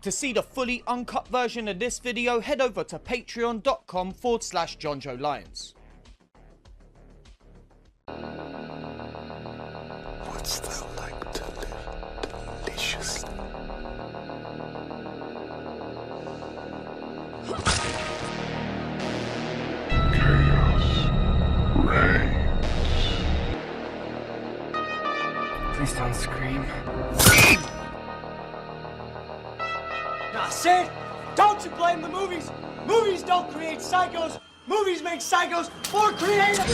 To see the fully uncut version of this video, head over to patreon.com/Jonjo Lyons. What's that like to live deliciously? Chaos reigns. Please don't scream. Nah, Sid, don't you blame the movies. Movies don't create psychos. Movies make psychos more creative.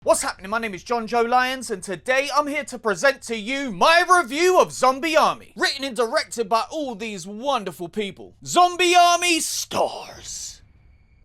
What's happening? My name is Jonjo Lyons, and today I'm here to present to you my review of Zombie Army, written and directed by all these wonderful people. Zombie Army stars.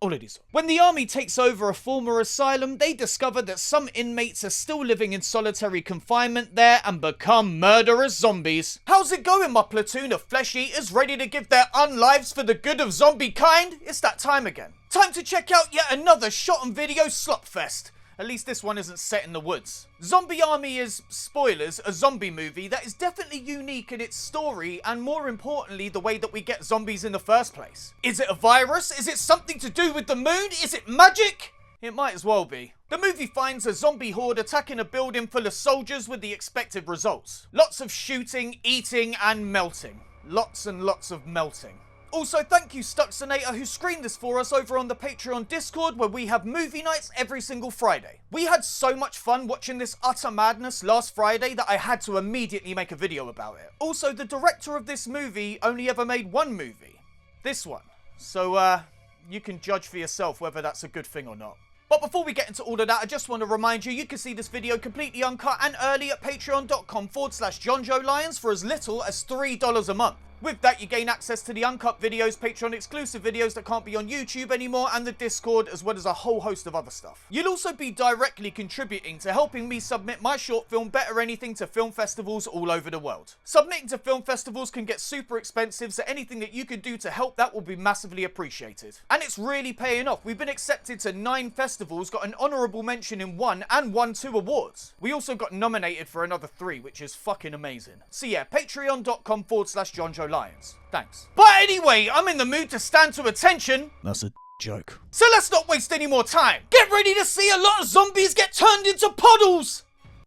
All of these. When the army takes over a former asylum, they discover that some inmates are still living in solitary confinement there and become murderous zombies. How's it going, my platoon of flesh eaters ready to give their unlives for the good of zombie kind? It's that time again. Time to check out yet another shot and video slopfest. At least this one isn't set in the woods. Zombie Army is, spoilers, a zombie movie that is definitely unique in its story and, more importantly, the way that we get zombies in the first place. Is it a virus? Is it something to do with the moon? Is it magic? It might as well be. The movie finds a zombie horde attacking a building full of soldiers with the expected results. Lots of shooting, eating, and melting. Lots and lots of melting. Also, thank you Stuxonator who screened this for us over on the Patreon Discord, where we have movie nights every single Friday. We had so much fun watching this utter madness last Friday that I had to immediately make a video about it. Also, the director of this movie only ever made one movie. This one. So, you can judge for yourself whether that's a good thing or not. But before we get into all of that, I just want to remind you, you can see this video completely uncut and early at patreon.com/Jonjo Lyons for as little as $3 a month. With that, you gain access to the uncut videos, Patreon exclusive videos that can't be on YouTube anymore, and the Discord, as well as a whole host of other stuff. You'll also be directly contributing to helping me submit my short film Better Anything to film festivals all over the world. Submitting to film festivals can get super expensive, so anything that you can do to help that will be massively appreciated. And it's really paying off. We've been accepted to 9 festivals, got an honourable mention in 1, and won 2 awards. We also got nominated for another 3, which is fucking amazing. So yeah, patreon.com/Jonjo Lyons. Thanks. But anyway, I'm in the mood to stand to attention. That's a joke. So let's not waste any more time. Get ready to see a lot of zombies get turned into puddles.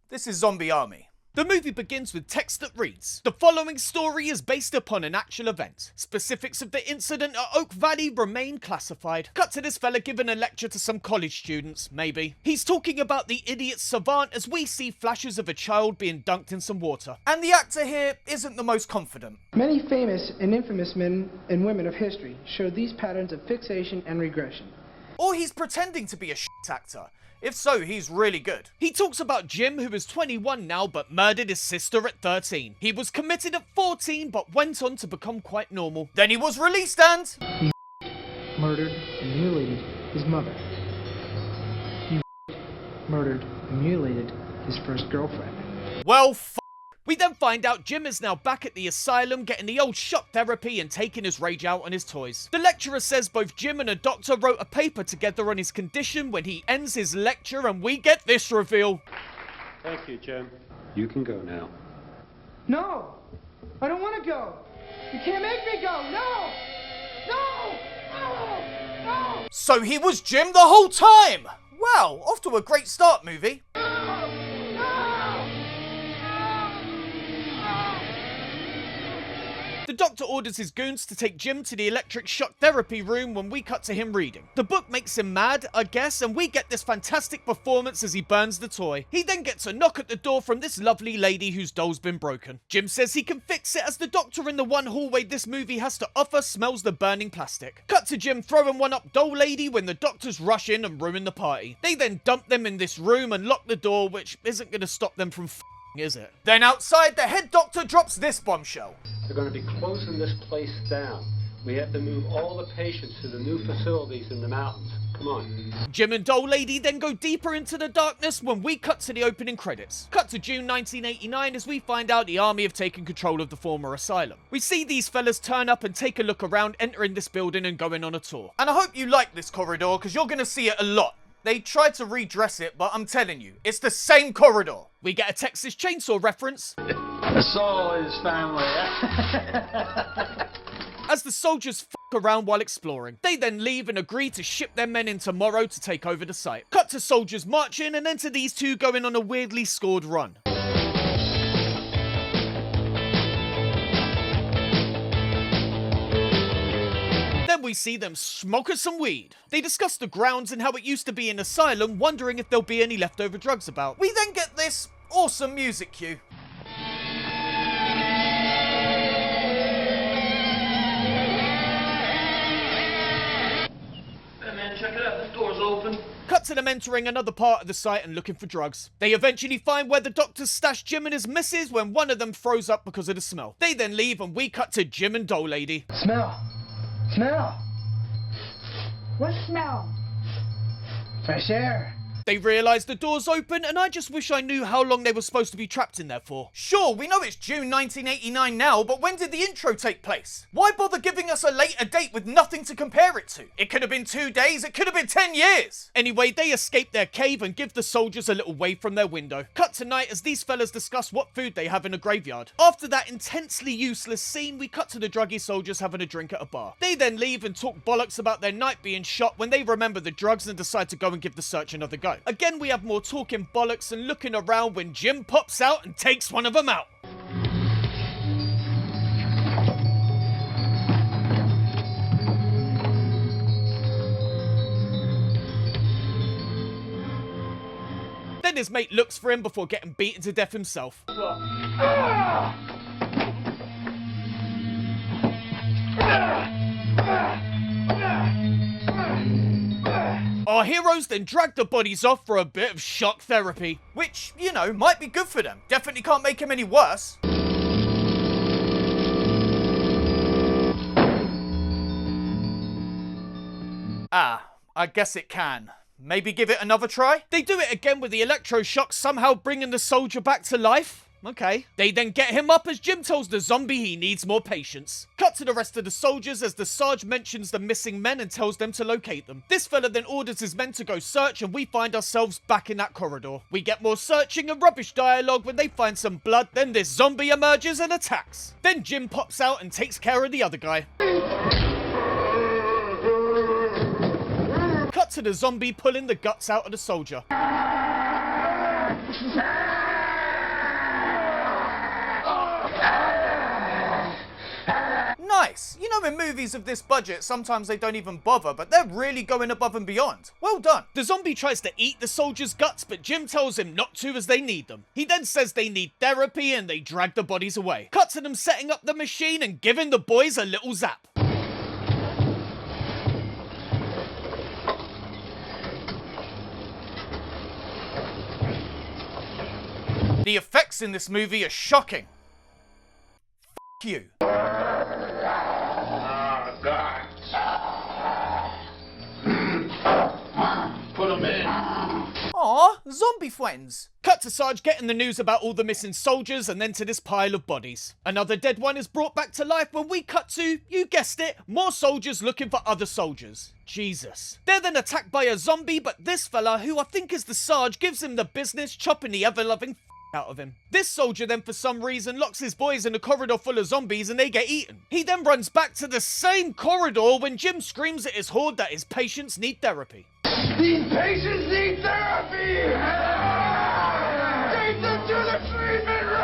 This is Zombie Army. The movie begins with text that reads, "The following story is based upon an actual event. Specifics of the incident at Oak Valley remain classified." Cut to this fella giving a lecture to some college students, maybe. He's talking about the idiot savant as we see flashes of a child being dunked in some water. And the actor here isn't the most confident. Many famous and infamous men and women of history showed these patterns of fixation and regression. Or he's pretending to be a shit actor. If so, he's really good. He talks about Jim, who is 21 now, but murdered his sister at 13. He was committed at 14, but went on to become quite normal. Then he was released and... He murdered and mutilated his mother. He murdered and mutilated his first girlfriend. Well, We then find out Jim is now back at the asylum getting the old shock therapy and taking his rage out on his toys. The lecturer says both Jim and a doctor wrote a paper together on his condition when he ends his lecture, and we get this reveal. Thank you, Jim. You can go now. No! I don't want to go! You can't make me go! No! No! No! No! So he was Jim the whole time! Wow, off to a great start, movie. The doctor orders his goons to take Jim to the electric shock therapy room when we cut to him reading. The book makes him mad, I guess, and we get this fantastic performance as he burns the toy. He then gets a knock at the door from this lovely lady whose doll's been broken. Jim says he can fix it as the doctor in the one hallway this movie has to offer smells the burning plastic. Cut to Jim throwing one up doll lady when the doctors rush in and ruin the party. They then dump them in this room and lock the door, which isn't going to stop them from is it? Then outside, the head doctor drops this bombshell. They're going to be closing this place down. We have to move all the patients to the new facilities in the mountains. Come on. Jim and Doll Lady then go deeper into the darkness when we cut to the opening credits. Cut to June 1989 as we find out the army have taken control of the former asylum. We see these fellas turn up and take a look around, entering this building and going on a tour. And I hope you like this corridor because you're going to see it a lot. They tried to redress it, but I'm telling you, it's the same corridor. We get a Texas Chainsaw reference. The soul is family. As the soldiers f*** around while exploring. They then leave and agree to ship their men in tomorrow to take over the site. Cut to soldiers marching and then to these two going on a weirdly scored run. Then we see them smoking some weed. They discuss the grounds and how it used to be an asylum, wondering if there'll be any leftover drugs about. We then get this awesome music cue. Check it out, this door's open. Cut to them entering another part of the site and looking for drugs. They eventually find where the doctors stashed Jim and his missus when one of them froze up because of the smell. They then leave and we cut to Jim and Doll Lady. Smell. Smell. What smell? Fresh air. They realise the door's open and I just wish I knew how long they were supposed to be trapped in there for. Sure, we know it's June 1989 now, but when did the intro take place? Why bother giving us a later date with nothing to compare it to? It could have been 2 days, it could have been 10 years! Anyway, they escape their cave and give the soldiers a little wave from their window. Cut to night as these fellas discuss what food they have in a graveyard. After that intensely useless scene, we cut to the druggy soldiers having a drink at a bar. They then leave and talk bollocks about their night being shot when they remember the drugs and decide to go and give the search another go. Again, we have more talking bollocks and looking around when Jim pops out and takes one of them out. Then his mate looks for him before getting beaten to death himself. Our heroes then drag the bodies off for a bit of shock therapy, which, you know, might be good for them. Definitely can't make him any worse. Ah, I guess it can. Maybe give it another try? They do it again with the electroshock somehow bringing the soldier back to life. Okay. They then get him up as Jim tells the zombie he needs more patience. Cut to the rest of the soldiers as the Sarge mentions the missing men and tells them to locate them. This fella then orders his men to go search and we find ourselves back in that corridor. We get more searching and rubbish dialogue when they find some blood, then this zombie emerges and attacks. Then Jim pops out and takes care of the other guy. Cut to the zombie pulling the guts out of the soldier. Nice. You know, in movies of this budget, sometimes they don't even bother, but they're really going above and beyond. Well done. The zombie tries to eat the soldier's guts, but Jim tells him not to as they need them. He then says they need therapy and they drag the bodies away. Cut to them setting up the machine and giving the boys a little zap. The effects in this movie are shocking. F*** you. Put him in. Aw, zombie friends. Cut to Sarge getting the news about all the missing soldiers and then to this pile of bodies. Another dead one is brought back to life when we cut to, you guessed it, more soldiers looking for other soldiers. Jesus. They're then attacked by a zombie, but this fella, who I think is the Sarge, gives him the business, chopping the ever-loving out of him. This soldier then for some reason locks his boys in a corridor full of zombies and they get eaten. He then runs back to the same corridor when Jim screams at his horde that his patients need therapy. These patients need therapy! Take them to the treatment room!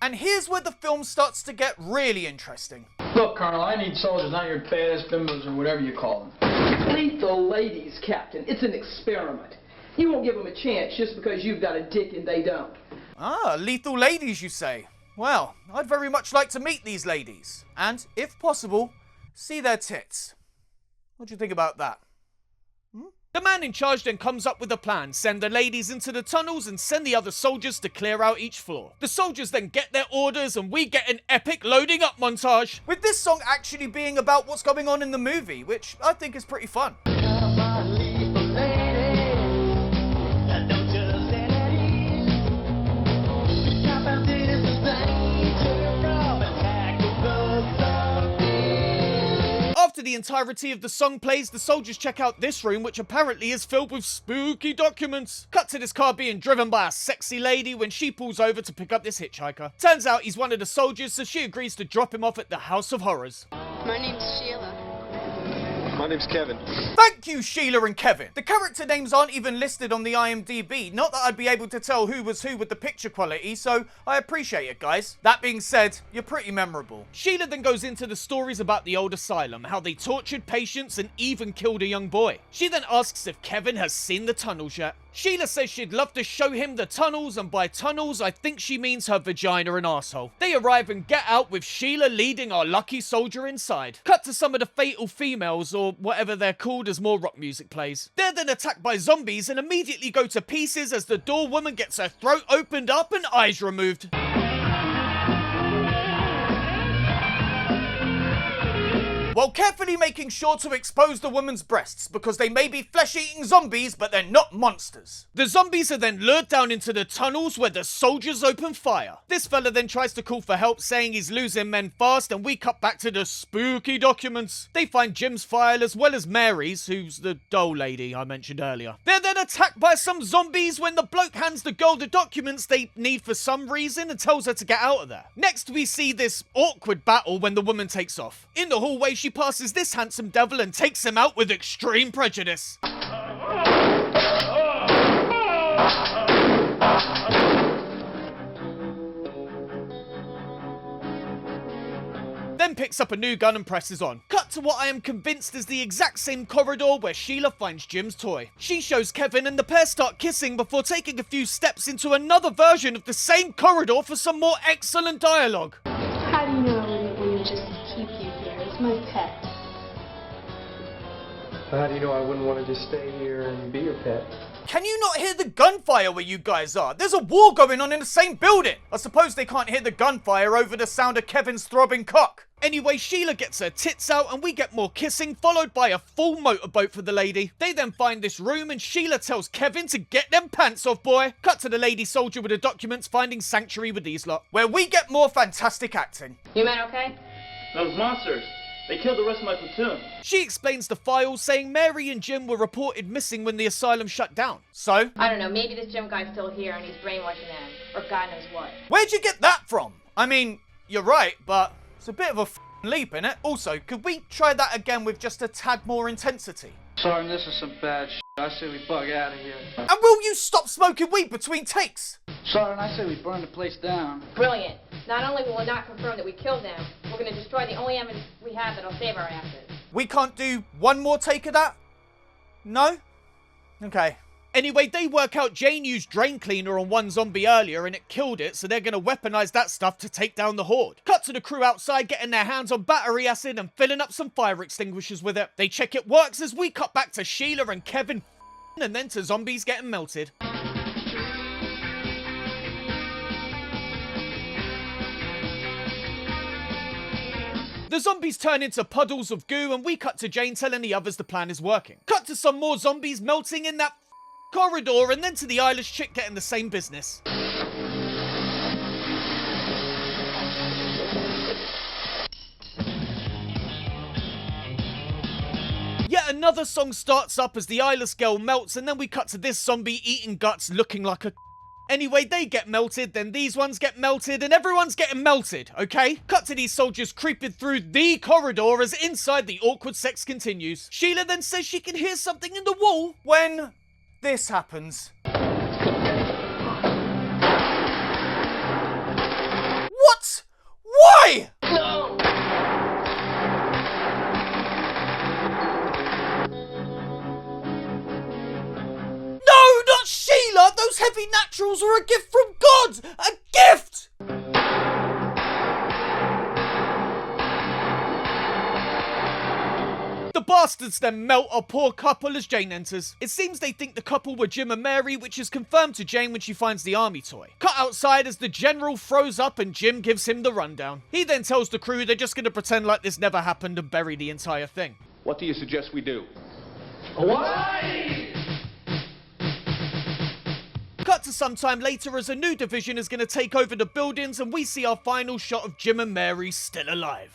And here's where the film starts to get really interesting. Look, Colonel, I need soldiers, not your badass bimbos or whatever you call them. Lethal ladies, Captain. It's an experiment. You won't give them a chance just because you've got a dick and they don't. Ah, lethal ladies, you say? Well, I'd very much like to meet these ladies. And, if possible, see their tits. What do you think about that? The man in charge then comes up with a plan, send the ladies into the tunnels and send the other soldiers to clear out each floor. The soldiers then get their orders and we get an epic loading up montage, with this song actually being about what's going on in the movie, which I think is pretty fun. After the entirety of the song plays, the soldiers check out this room, which apparently is filled with spooky documents. Cut to this car being driven by a sexy lady when she pulls over to pick up this hitchhiker. Turns out he's one of the soldiers, so she agrees to drop him off at the House of Horrors. My name's Sheila. My name's Kevin. Thank you, Sheila and Kevin. The character names aren't even listed on the IMDb. Not that I'd be able to tell who was who with the picture quality, so I appreciate it, guys. That being said, you're pretty memorable. Sheila then goes into the stories about the old asylum, how they tortured patients and even killed a young boy. She then asks if Kevin has seen the tunnels yet. Sheila says she'd love to show him the tunnels, and by tunnels, I think she means her vagina and asshole. They arrive and get out with Sheila leading our lucky soldier inside. Cut to some of the fatal females, or whatever they're called, as more rock music plays. They're then attacked by zombies and immediately go to pieces as the door woman gets her throat opened up and eyes removed. While carefully making sure to expose the woman's breasts, because they may be flesh-eating zombies, but they're not monsters. The zombies are then lured down into the tunnels where the soldiers open fire. This fella then tries to call for help, saying he's losing men fast, and we cut back to the spooky documents. They find Jim's file as well as Mary's, who's the doll lady I mentioned earlier. They're then attacked by some zombies when the bloke hands the girl the documents they need for some reason and tells her to get out of there. Next we see this awkward battle when the woman takes off. In the hallway she passes this handsome devil and takes him out with extreme prejudice. Then picks up a new gun and presses on. Cut to what I am convinced is the exact same corridor where Sheila finds Jim's toy. She shows Kevin and the pair start kissing before taking a few steps into another version of the same corridor for some more excellent dialogue. How do you know I wouldn't want to just keep you here? It's my pet. How do you know I wouldn't want to just stay here and be your pet? Can you not hear the gunfire where you guys are? There's a war going on in the same building. I suppose they can't hear the gunfire over the sound of Kevin's throbbing cock. Anyway, Sheila gets her tits out and we get more kissing, followed by a full motorboat for the lady. They then find this room and Sheila tells Kevin to get them pants off, boy. Cut to the lady soldier with the documents finding sanctuary with these lot, where we get more fantastic acting. You men okay? Those monsters. They killed the rest of my platoon. She explains the files, saying Mary and Jim were reported missing when the asylum shut down. So? I don't know, maybe this Jim guy's still here and he's brainwashing them. Or God knows what. Where'd you get that from? I mean, you're right, but it's a bit of a leap, innit? Also, could we try that again with just a tad more intensity? Sorry, this is some bad shit. I say we bug out of here. And will you stop smoking weed between takes? Sorry, I say we burn the place down. Brilliant. Not only will it not confirm that we killed them, we're going to destroy the only evidence we have that'll save our asses. We can't do one more take of that? No? Okay. Anyway, they work out Jane used drain cleaner on one zombie earlier and it killed it, so they're going to weaponize that stuff to take down the horde. Cut to the crew outside getting their hands on battery acid and filling up some fire extinguishers with it. They check it works as we cut back to Sheila and Kevin and then to zombies getting melted. The zombies turn into puddles of goo and we cut to Jane telling the others the plan is working. Cut to some more zombies melting in that corridor and then to the eyeless chick getting the same business. Yet another song starts up as the eyeless girl melts and then we cut to this zombie eating guts looking like a Anyway, they get melted, then these ones get melted, and everyone's getting melted, okay? Cut to these soldiers creeping through the corridor as inside the awkward sex continues. Sheila then says she can hear something in the wall when this happens. What? Why? No! No, not Sheila! Those heavy naturals were a gift from God! A gift! The bastards then melt a poor couple as Jane enters. It seems they think the couple were Jim and Mary, which is confirmed to Jane when she finds the army toy. Cut outside as the general throws up and Jim gives him the rundown. He then tells the crew they're just going to pretend like this never happened and bury the entire thing. What do you suggest we do? Cut to some time later as a new division is going to take over the buildings and we see our final shot of Jim and Mary still alive.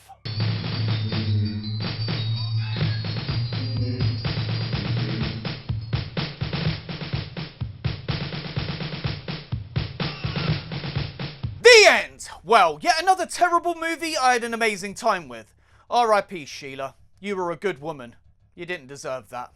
The end! Well, yet another terrible movie I had an amazing time with. R.I.P. Sheila. You were a good woman. You didn't deserve that.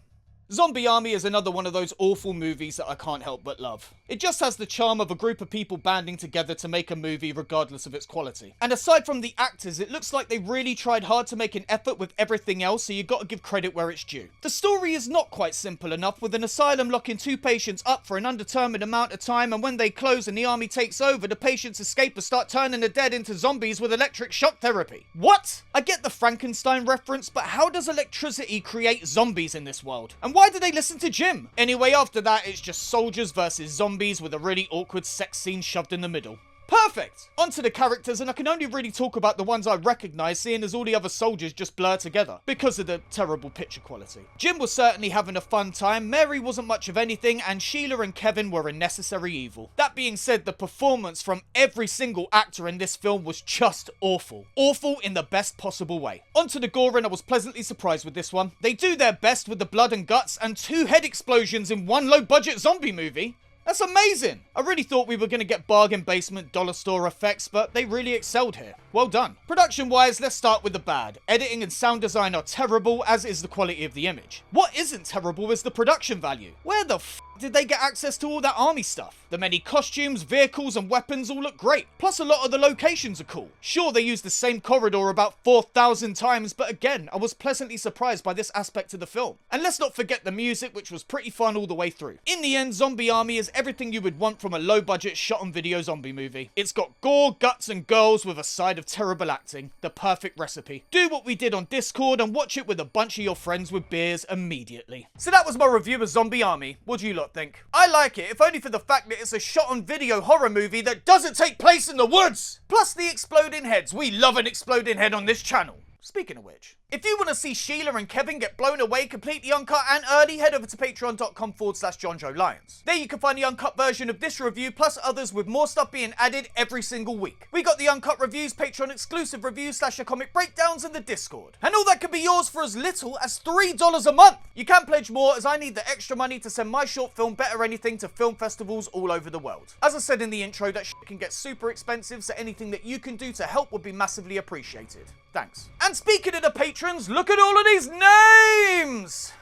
Zombie Army is another one of those awful movies that I can't help but love. It just has the charm of a group of people banding together to make a movie regardless of its quality. And aside from the actors, it looks like they really tried hard to make an effort with everything else, so you gotta give credit where it's due. The story is not quite simple enough, with an asylum locking 2 patients up for an undetermined amount of time, and when they close and the army takes over, the patients escape and start turning the dead into zombies with electric shock therapy. What? I get the Frankenstein reference, but how does electricity create zombies in this world? And why do they listen to Jim? Anyway, after that, it's just soldiers versus zombies with a really awkward sex scene shoved in the middle. Perfect! Onto the characters, and I can only really talk about the ones I recognise, seeing as all the other soldiers just blur together, because of the terrible picture quality. Jim was certainly having a fun time, Mary wasn't much of anything, and Sheila and Kevin were a necessary evil. That being said, the performance from every single actor in this film was just awful. Awful in the best possible way. Onto the gore, and I was pleasantly surprised with this one. They do their best with the blood and guts, and 2 head explosions in one low-budget zombie movie. That's amazing! I really thought we were going to get bargain basement dollar store effects, but they really excelled here. Well done. Production wise, let's start with the bad. Editing and sound design are terrible, as is the quality of the image. What isn't terrible is the production value. Where the f did they get access to all that army stuff? The many costumes, vehicles and weapons all look great. Plus a lot of the locations are cool. Sure, they used the same corridor about 4,000 times, but again, I was pleasantly surprised by this aspect of the film. And let's not forget the music, which was pretty fun all the way through. In the end, Zombie Army is everything you would want from a low-budget shot-on-video zombie movie. It's got gore, guts and girls with a side of terrible acting. The perfect recipe. Do what we did on Discord and watch it with a bunch of your friends with beers immediately. So that was my review of Zombie Army. What do you lot think? I like it, if only for the fact that it's a shot-on-video horror movie that doesn't take place in the woods! Plus the exploding heads. We love an exploding head on this channel. Speaking of which, if you want to see Sheila and Kevin get blown away completely uncut and early, head over to patreon.com/Jonjo Lyons. There you can find the uncut version of this review, plus others with more stuff being added every single week. We got the uncut reviews, Patreon exclusive reviews, /comic breakdowns in the Discord. And all that can be yours for as little as $3 a month. You can pledge more, as I need the extra money to send my short film Better Anything to film festivals all over the world. As I said in the intro, that shit can get super expensive, so anything that you can do to help would be massively appreciated. Thanks. And speaking of the patrons, look at all of these names!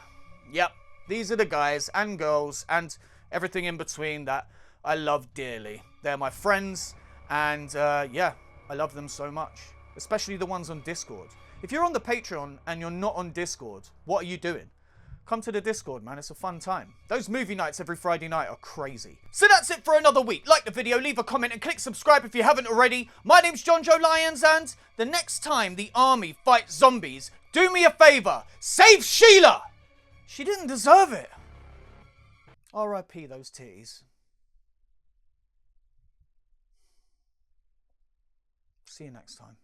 Yep, these are the guys and girls and everything in between that I love dearly. They're my friends, and yeah, I love them so much. Especially the ones on Discord. If you're on the Patreon and you're not on Discord, what are you doing? Come to the Discord, man. It's a fun time. Those movie nights every Friday night are crazy. So that's it for another week. Like the video, leave a comment, and click subscribe if you haven't already. My name's Jonjo Lyons, and the next time the army fights zombies, do me a favor. Save Sheila! She didn't deserve it. R.I.P. those titties. See you next time.